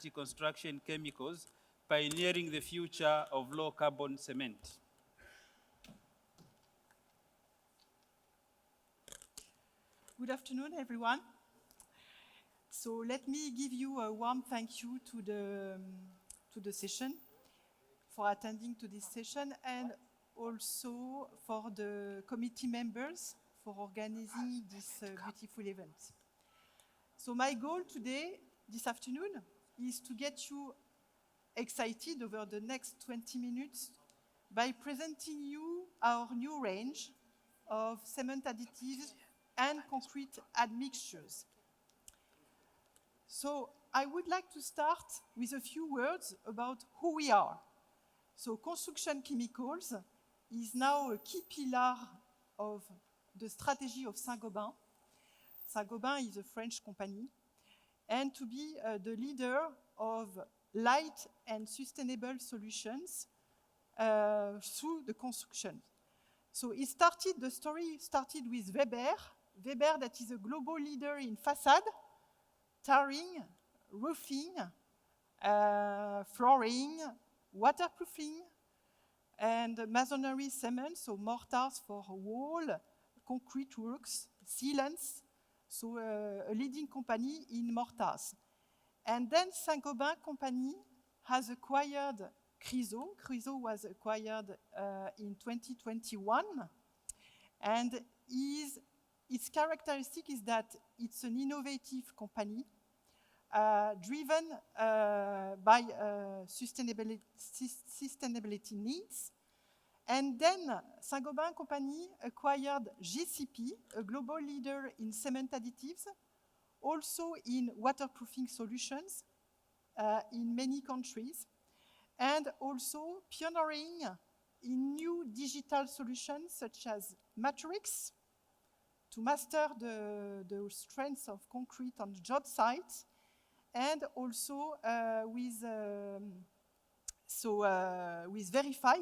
specialty construction chemicals, pioneering the future of low-carbon cement. Good afternoon, everyone. So let me give you a warm thank you to the session, for attending to this session, and also for the committee members for organizing this beautiful event. So my goal today, this afternoon, is to get you excited over the next 20 minutes by presenting you our new range of cement additives and concrete admixtures. So I would like to start with a few words about who we are. So construction chemicals is now a key pillar of the strategy of Saint-Gobain. Saint-Gobain is a French company, and to be the leader of light and sustainable solutions through the construction. So the story started with Weber. Weber, that is a global leader in facade, tarring, roofing, flooring, waterproofing, and masonry cement, so mortars for wall, concrete works, sealants, so a leading company in mortars. And then Saint-Gobain company has acquired Chryso. Chryso was acquired in 2021, and its characteristic is that it's an innovative company driven by sustainability needs. And then Saint-Gobain company acquired GCP, a global leader in cement additives, also in waterproofing solutions in many countries, and also pioneering in new digital solutions such as Matrix, to master the strengths of concrete on job sites, and also with Verify,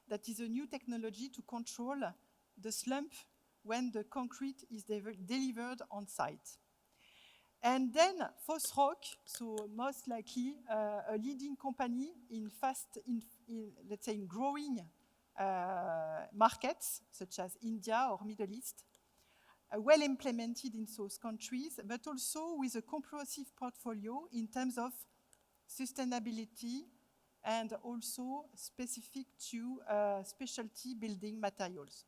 that is a new technology to control the slump when the concrete is delivered on site. And then Fosroc, so most likely a leading company in let's say in growing markets such as India or Middle East, well implemented in those countries, but also with a comprehensive portfolio in terms of sustainability and also specific to specialty building materials.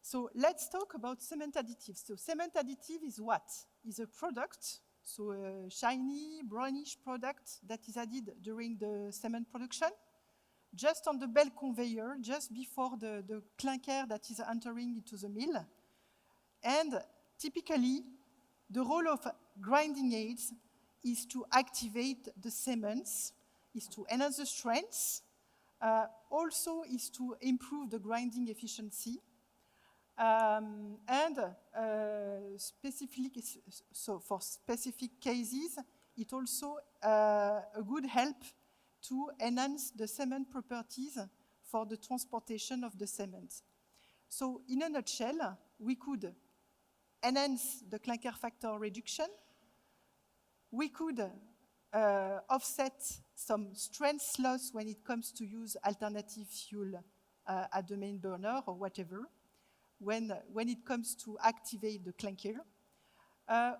So let's talk about cement additives. So cement additive is what? Is a product, so a shiny, brownish product that is added during the cement production, just on the bell conveyor, just before the clinker that is entering into the mill. And typically, the role of grinding aids is to activate the cements, is to enhance the strength, also is to improve the grinding efficiency. For specific cases, it also a good help to enhance the cement properties for the transportation of the cement. So in a nutshell, we could enhance the clinker factor reduction. We could offset some strength loss when it comes to use alternative fuel at the main burner or whatever, when it comes to activate the clinker.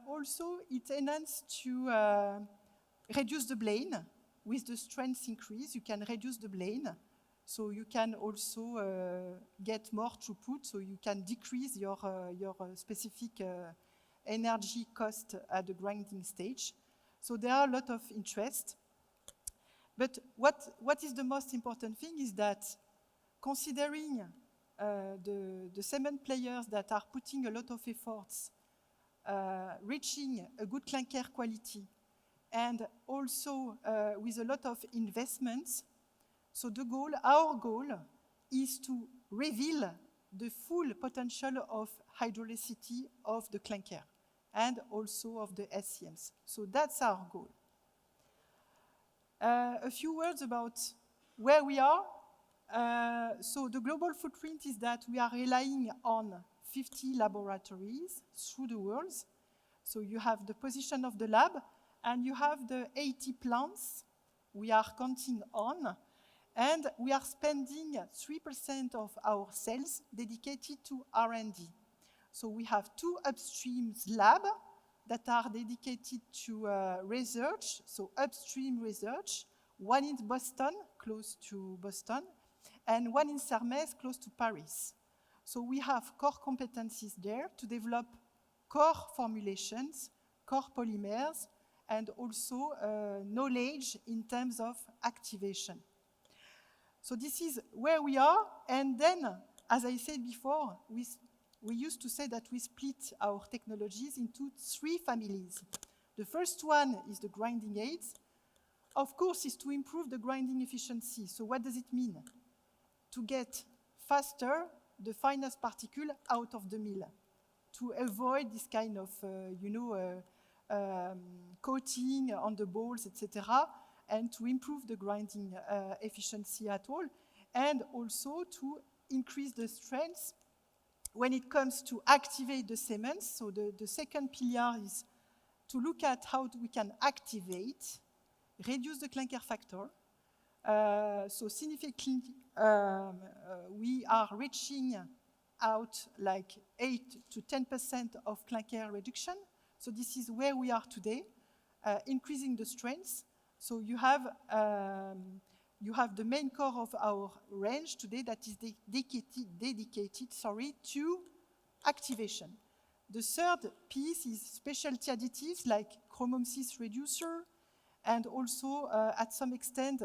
Also, it enhances to reduce the blane. With the strength increase, you can reduce the blane, so you can also get more throughput, so you can decrease your specific energy cost at the grinding stage. So there are a lot of interest. But what is the most important thing is that considering the cement players that are putting a lot of efforts reaching a good clinker quality, and also with a lot of investments. So our goal is to reveal the full potential of hydraulicity of the clinker and also of the SCMs. So that's our goal. A few words about where we are. So the global footprint is that we are relying on 50 laboratories through the world. So you have the position of the lab, and you have the 80 plants we are counting on, and we are spending 3% of our sales dedicated to R&D. So we have 2 upstream labs that are dedicated to research, so upstream research, one in Boston, close to Boston, and one in Sermaize, close to Paris. So we have core competencies there to develop core formulations, core polymers, and also knowledge in terms of activation. So this is where we are, and then, as I said before, we used to say that we split our technologies into 3 families. The first one is the grinding aids. Of course, is to improve the grinding efficiency. So what does it mean? To get faster the finest particle out of the mill, to avoid this kind of, coating on the balls, etc., and to improve the grinding efficiency at all, and also to increase the strength when it comes to activate the cements. So the second pillar is to look at how we can activate, reduce the clinker factor. So significantly, we are reaching out like 8 to 10% of clinker reduction. So this is where we are today, increasing the strength. So you have the main core of our range today that is dedicated to activation. The third piece is specialty additives like chromium 6 reducer, and also at some extent,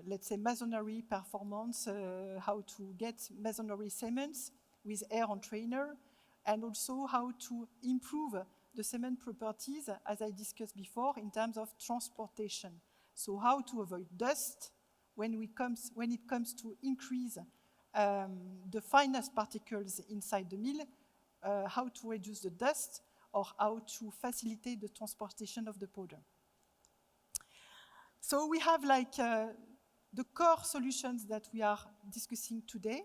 let's say masonry performance, how to get masonry cements with air on trainer, and also how to improve the cement properties, as I discussed before, in terms of transportation. So how to avoid dust when it comes to increase the finest particles inside the mill, how to reduce the dust, or how to facilitate the transportation of the powder. So we have like the core solutions that we are discussing today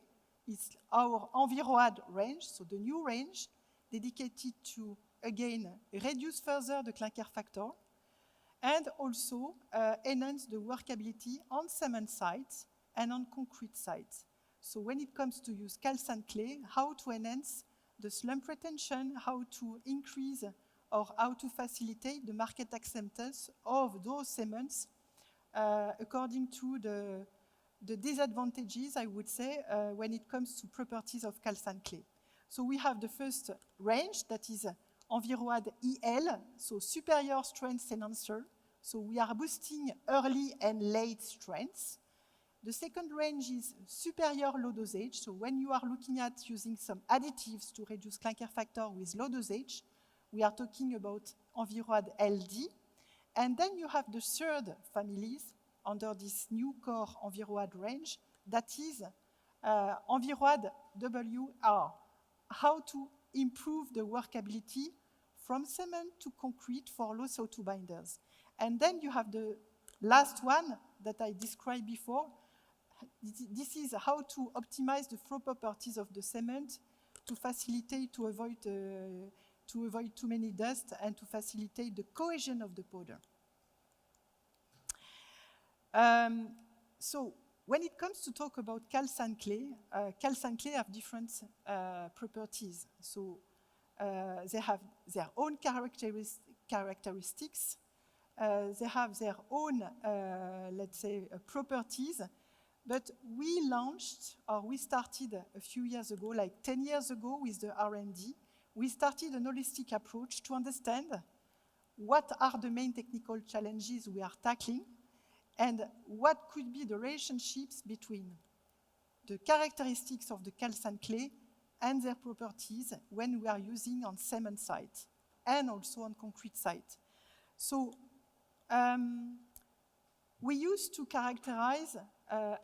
is our EnviroAd range, so the new range dedicated to, again, reduce further the clinker factor and also enhance the workability on cement sites and on concrete sites. So when it comes to use calcined clay, how to enhance the slump retention, how to increase or how to facilitate the market acceptance of those cements according to the disadvantages, I would say, when it comes to properties of calcined clay. So we have the first range that is EnviroAd EL, so superior strength enhancer. So we are boosting early and late strengths. The second range is superior low dosage. So when you are looking at using some additives to reduce clinker factor with low dosage, we are talking about EnviroAd LD. And then you have the third families under this new core EnviroAd range, that is EnviroAd WR, how to improve the workability from cement to concrete for low CO2 binders. And then you have the last one that I described before. This is how to optimize the flow properties of the cement to facilitate, to avoid too many dust and to facilitate the cohesion of the powder. So when it comes to talk about calcined clay have different properties. So they have their own characteristics. They have their own, let's say, properties. But we launched, or we started a few years ago, like 10 years ago with the R&D, we started an holistic approach to understand what are the main technical challenges we are tackling and what could be the relationships between the characteristics of the calcined clay and their properties when we are using on cement sites and also on concrete sites. So we used to characterize,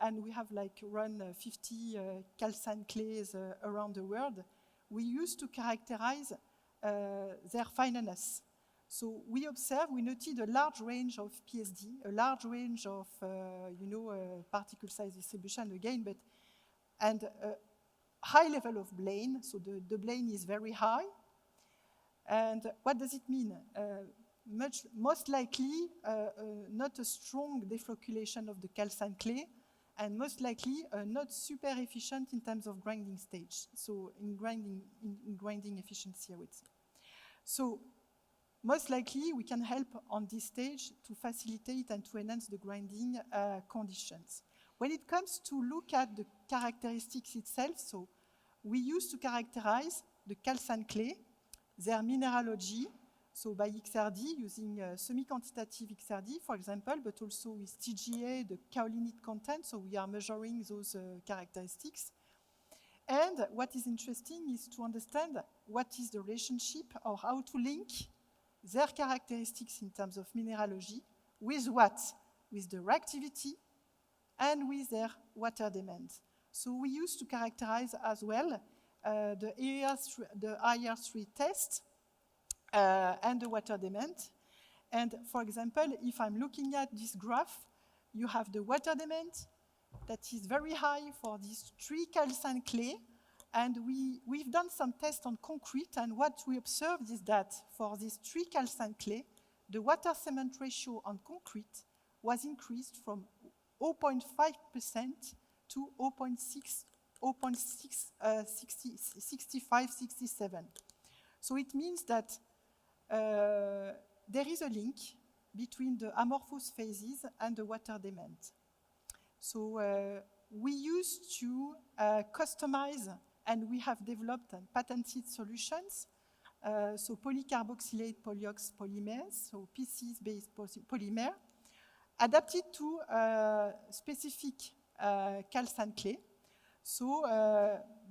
and we have like run 50 calcined clays around the world, we used to characterize their fineness. So we observed, we noted a large range of PSD, a large range of, particle size distribution again, and a high level of blane, so the blane is very high. And what does it mean? Most likely, not a strong deflocculation of the calcined clay, and most likely not super efficient in terms of grinding stage. So in grinding efficiency, I would say. So most likely, we can help on this stage to facilitate and to enhance the grinding conditions. When it comes to look at the characteristics itself, so we used to characterize the calcined clay, their mineralogy, so by XRD, using semi-quantitative XRD, for example, but also with TGA, the kaolinite content, so we are measuring those characteristics. And what is interesting is to understand what is the relationship or how to link their characteristics in terms of mineralogy with what? With the reactivity and with their water demand. So we used to characterize as well the IR3 test and the water demand. And for example, if I'm looking at this graph, you have the water demand that is very high for these 3 calcined clay. And we've done some tests on concrete, and what we observed is that for these 3 calcined clay, the water cement ratio on concrete was increased from 0.5% to 0.65-67. So it means that there is a link between the amorphous phases and the water demand. So we used to customize, and we have developed and patented solutions. So polycarboxylate polyox polymers, so PCs-based polymer, adapted to specific calcined clay. So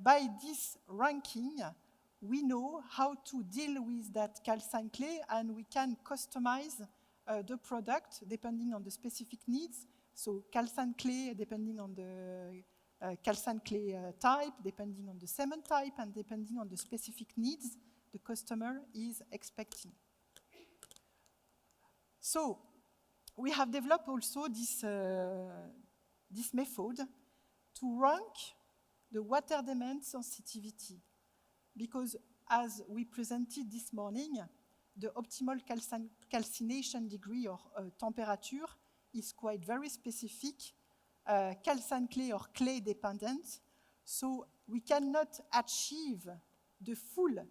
by this ranking, we know how to deal with that calcined clay, and we can customize the product depending on the specific needs. So calcined clay depending on the calcined clay type, depending on the cement type, and depending on the specific needs the customer is expecting. So we have developed also this method to rank the water demand sensitivity, because as we presented this morning, the optimal calcination degree or temperature is quite very specific, calcined clay or clay dependent. So we cannot achieve the full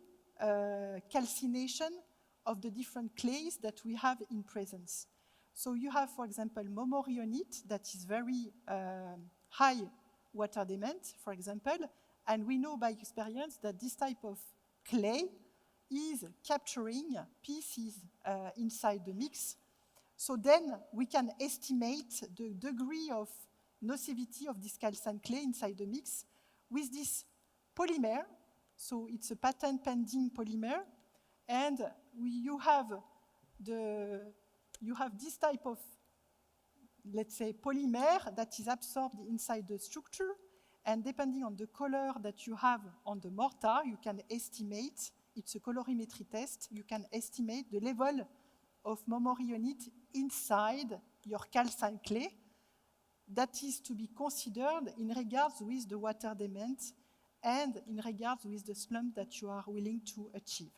calcination of the different clays that we have in presence. So you have, for example, momorionite that is very high water demand, for example, and we know by experience that this type of clay is capturing pieces inside the mix. So then we can estimate the degree of nocivity of this calcined clay inside the mix with this polymer. So it's a patent pending polymer, and you have this type of, let's say, polymer that is absorbed inside the structure, and depending on the color that you have on the mortar, you can estimate, it's a colorimetry test, you can estimate the level of momorionite inside your calcined clay. That is to be considered in regards with the water demand and in regards with the slump that you are willing to achieve.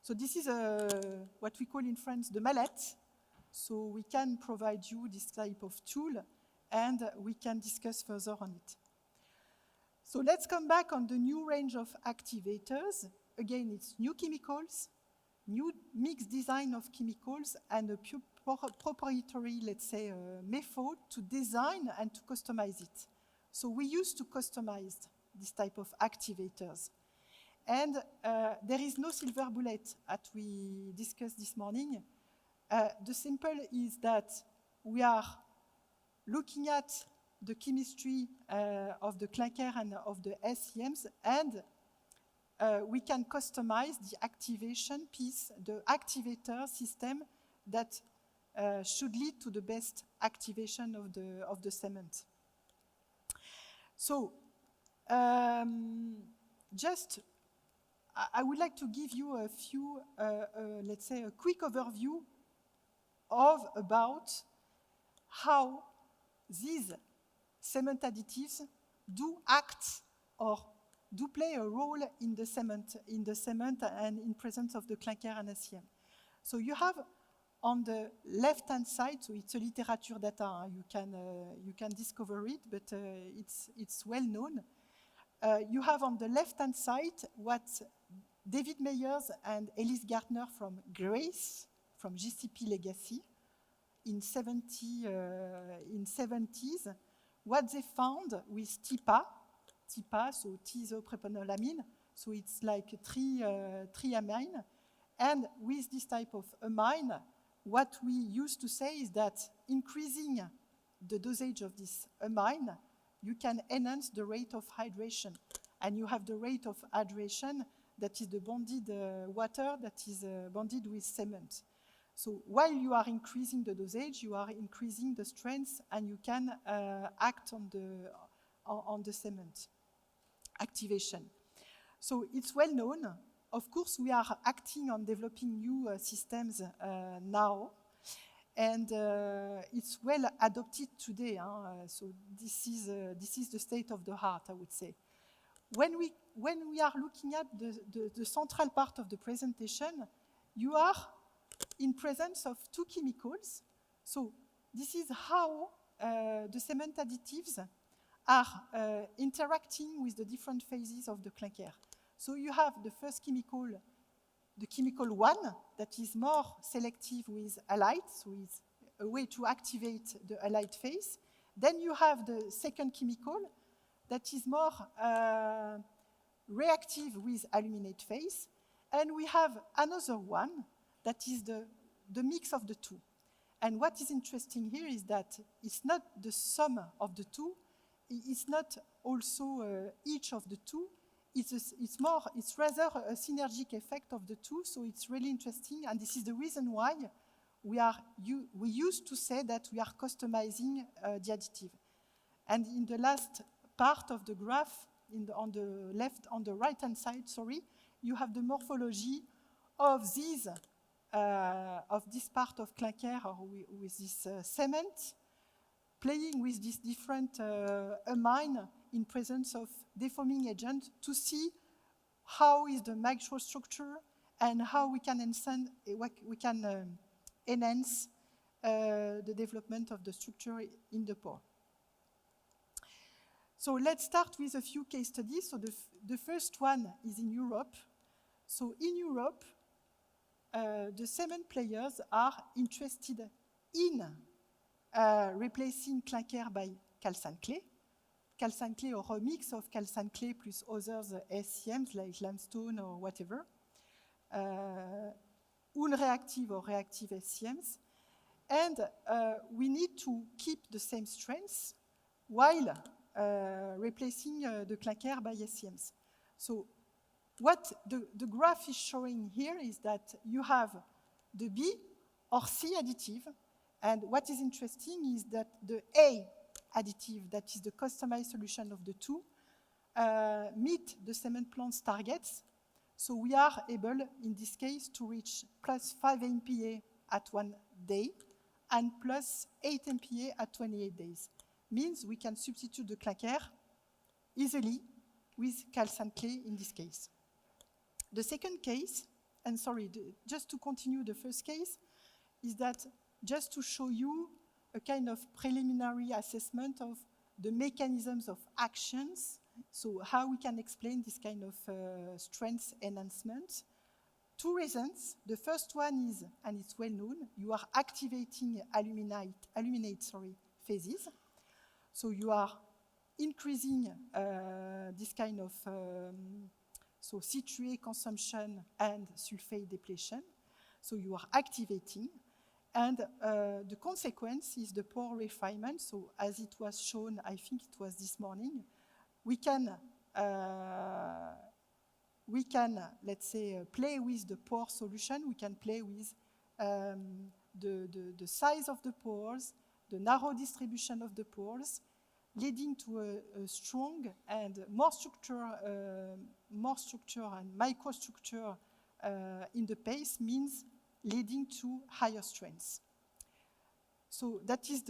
So this is what we call in France the mallette. So we can provide you this type of tool, and we can discuss further on it. So let's come back on the new range of activators. Again, it's new chemicals, new mixed design of chemicals, and a proprietary, let's say, method to design and to customize it. So we used to customize this type of activators. And there is no silver bullet, as we discussed this morning. The simple is that we are looking at the chemistry of the clinker and of the SEMs, and we can customize the activation piece, the activator system that should lead to the best activation of the cement. So I would like to give you a few, let's say, a quick overview about how these cement additives do act or do play a role in the cement and in presence of the clinker and SCM. So you have on the left-hand side, so it's a literature data, you can discover it, but it's well known. You have on the left-hand side what David Meyers and Elise Gartner from GRACE, from GCP Legacy, in 70s, what they found with TIPA, so thiazopropanolamine, so it's like triamine, and with this type of amine, what we used to say is that increasing the dosage of this amine, you can enhance the rate of hydration. And you have the rate of hydration that is the bonded water that is bonded with cement. So while you are increasing the dosage, you are increasing the strength and you can act on the cement activation. So it's well known. Of course, we are acting on developing new systems now, and it's well adopted today. So this is the state of the art, I would say. When we are looking at the central part of the presentation, you are in presence of two chemicals. So this is how the cement additives are interacting with the different phases of the clinker. So you have the first chemical, the chemical 1, that is more selective with halide, so it's a way to activate the halide phase. Then you have the second chemical that is more reactive with aluminate phase. And we have another one that is the mix of the two. And what is interesting here is that it's not the sum of the two, it's not also each of the two, it's rather a synergic effect of the two, so it's really interesting, and this is the reason why we used to say that we are customizing the additive. And in the last part of the graph, on the right-hand side, you have the morphology of this part of clinker with this cement, playing with this different amine in presence of defoaming agent to see how is the microstructure and how we can enhance the development of the structure in the pore. So let's start with a few case studies. So the first one is in Europe. So in Europe, the cement players are interested in replacing clinker by calcined clay. Calcined clay or a mix of calcined clay plus other SCMs like limestone or whatever. Unreactive or reactive SCMs. And we need to keep the same strength while replacing the clinker by SCMs. So what the graph is showing here is that you have the B or C additive, and what is interesting is that the A additive, that is the customized solution of the two, meet the cement plant's targets. So we are able, in this case, to reach plus 5 MPa at 1 day and plus 8 MPa at 28 days. Means we can substitute the clinker easily with calcined clay in this case. The second case, and sorry, just to continue the first case, is that just to show you a kind of preliminary assessment of the mechanisms of actions, so how we can explain this kind of strength enhancement. Two reasons. The first one is, and it's well known, you are activating aluminate phases. So you are increasing this kind of citrate consumption and sulfate depletion. So you are activating. And the consequence is the pore refinement. So as it was shown, I think it was this morning, we can let's say, play with the pore solution. We can play with the size of the pores, the narrow distribution of the pores, leading to a strong and more structure and microstructure in the paste, means leading to higher strengths. So that is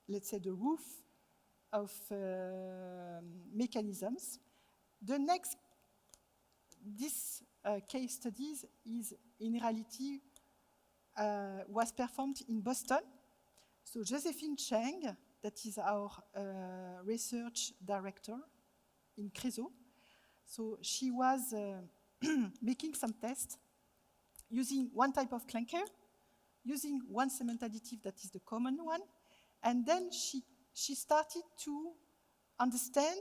let's say, the roof of mechanisms. The next, this case studies is in reality was performed in Boston. So Josephine Cheng, that is our research director in CRESO. So she was making some tests using one type of clinker, using one cement additive that is the common one, and then she started to understand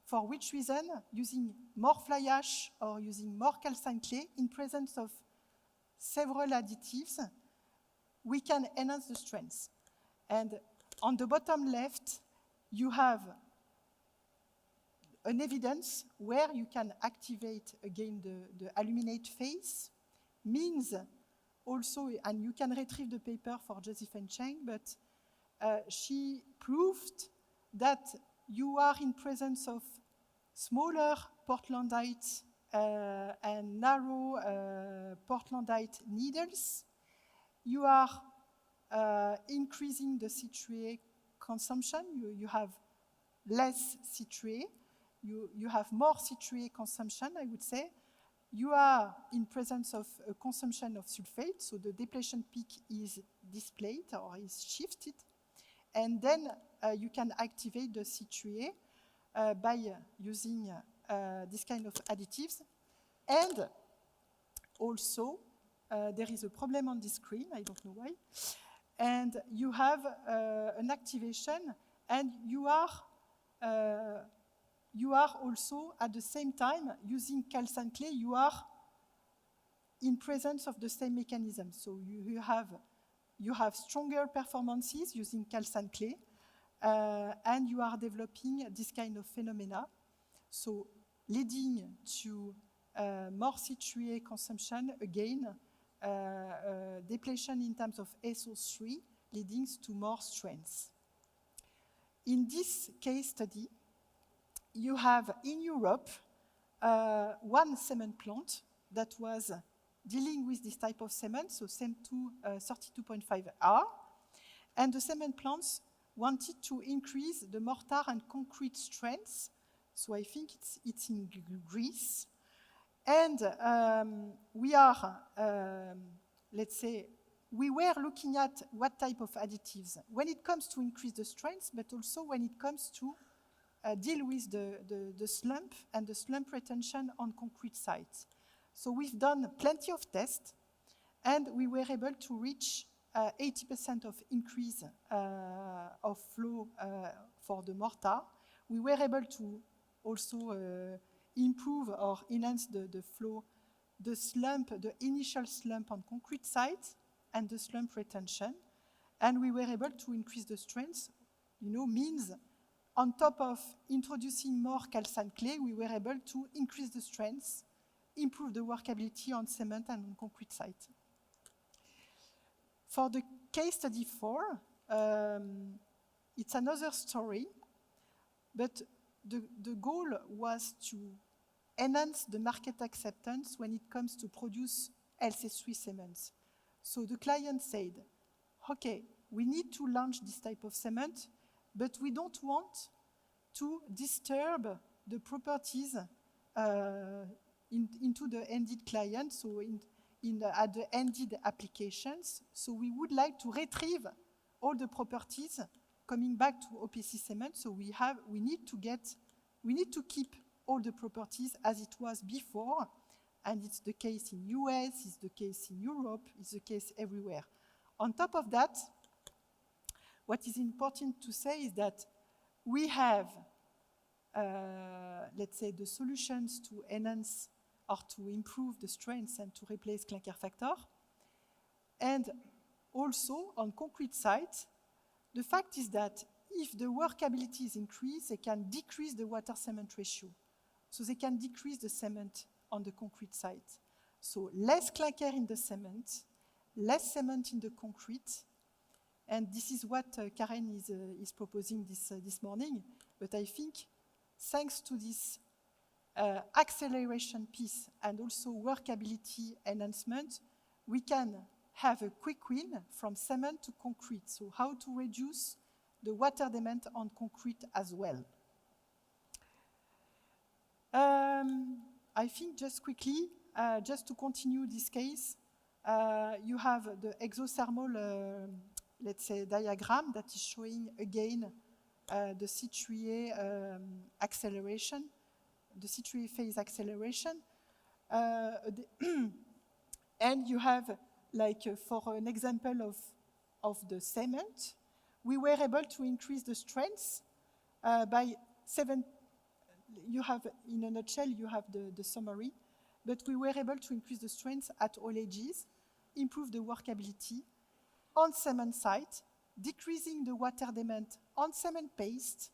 for which reason using more fly ash or using more calcined clay in presence of several additives, we can enhance the strength. And on the bottom left, you have an evidence where you can activate again the aluminate phase, means also, and you can retrieve the paper for Josephine Cheng, but she proved that you are in presence of smaller Portlandite and narrow Portlandite needles. You are increasing the C3A consumption. You have less C3A. You have more C3A consumption, I would say. You are in presence of a consumption of sulfate, so the depletion peak is displayed or is shifted. And then you can activate the C3A by using this kind of additives. And also, there is a problem on the screen, I don't know why. And you have an activation, and you are also, at the same time, using calcined clay, you are in presence of the same mechanism. So you have stronger performances using calcined clay, and you are developing this kind of phenomena. So leading to more C3A consumption, again, depletion in terms of SO3, leading to more strength. In this case study, you have in Europe one cement plant that was dealing with this type of cement, so CEM2 32.5R, and the cement plants wanted to increase the mortar and concrete strength, so I think it's in Greece. And we are, let's say, we were looking at what type of additives when it comes to increase the strength, but also when it comes to deal with the slump and the slump retention on concrete sites. So we've done plenty of tests, and we were able to reach 80% of increase of flow for the mortar. We were able to also improve or enhance the flow, the slump, the initial slump on concrete sites, and the slump retention. And we were able to increase the strength, means on top of introducing more calcined clay, we were able to increase the strength, improve the workability on cement and on concrete sites. For the case study 4, it's another story, but the goal was to enhance the market acceptance when it comes to produce LC3 cements. So the client said, okay, we need to launch this type of cement, but we don't want to disturb the properties into the ended client, so at the ended applications. So we would like to retrieve all the properties coming back to OPC cement. So we need to keep all the properties as it was before, and it's the case in US, it's the case in Europe, it's the case everywhere. On top of that, what is important to say is that we have, let's say, the solutions to enhance or to improve the strength and to replace clinker factor. And also, on concrete sites, the fact is that if the workability is increased, they can decrease the water-cement ratio. So they can decrease the cement on the concrete site. So less clinker in the cement, less cement in the concrete. And this is what Karen is proposing this morning. But I think thanks to this acceleration piece and also workability enhancement, we can have a quick win from cement to concrete. So how to reduce the water demand on concrete as well. I think just quickly, just to continue this case, you have the exothermal, let's say, diagram that is showing again the C3A acceleration, the C3A phase acceleration. And you have, like, for an example of the cement, we were able to increase the strength by 7. You have, in a nutshell, you have the summary, but we were able to increase the strength at all ages, improve the workability on cement site, decreasing the water demand on cement paste,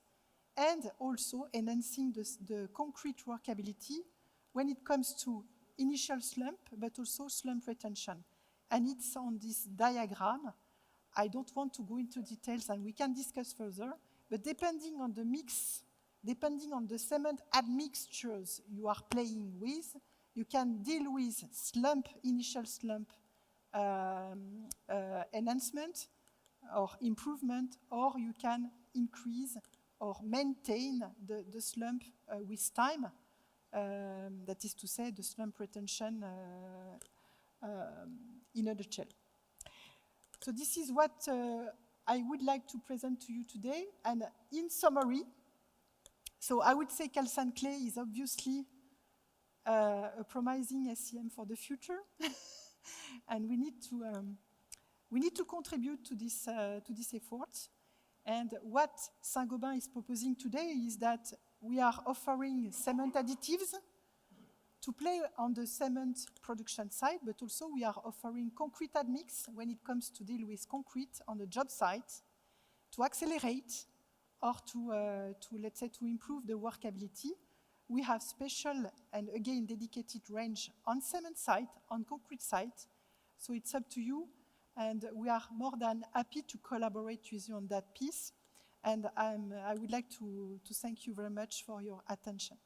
and also enhancing the concrete workability when it comes to initial slump, but also slump retention. And it's on this diagram. I don't want to go into details, and we can discuss further, but depending on the mix, depending on the cement admixtures you are playing with, you can deal with slump, initial slump enhancement or improvement, or you can increase or maintain the slump with time. That is to say, the slump retention in a nutshell. So this is what I would like to present to you today. And in summary, so I would say calcined clay is obviously a promising SCM for the future, and we need to contribute to this effort. And what Saint-Gobain is proposing today is that we are offering cement additives to play on the cement production side, but also we are offering concrete admix when it comes to deal with concrete on the job site to accelerate or to let's say, to improve the workability. We have special and again dedicated range on cement site, on concrete site. So it's up to you, and we are more than happy to collaborate with you on that piece. And I would like to thank you very much for your attention.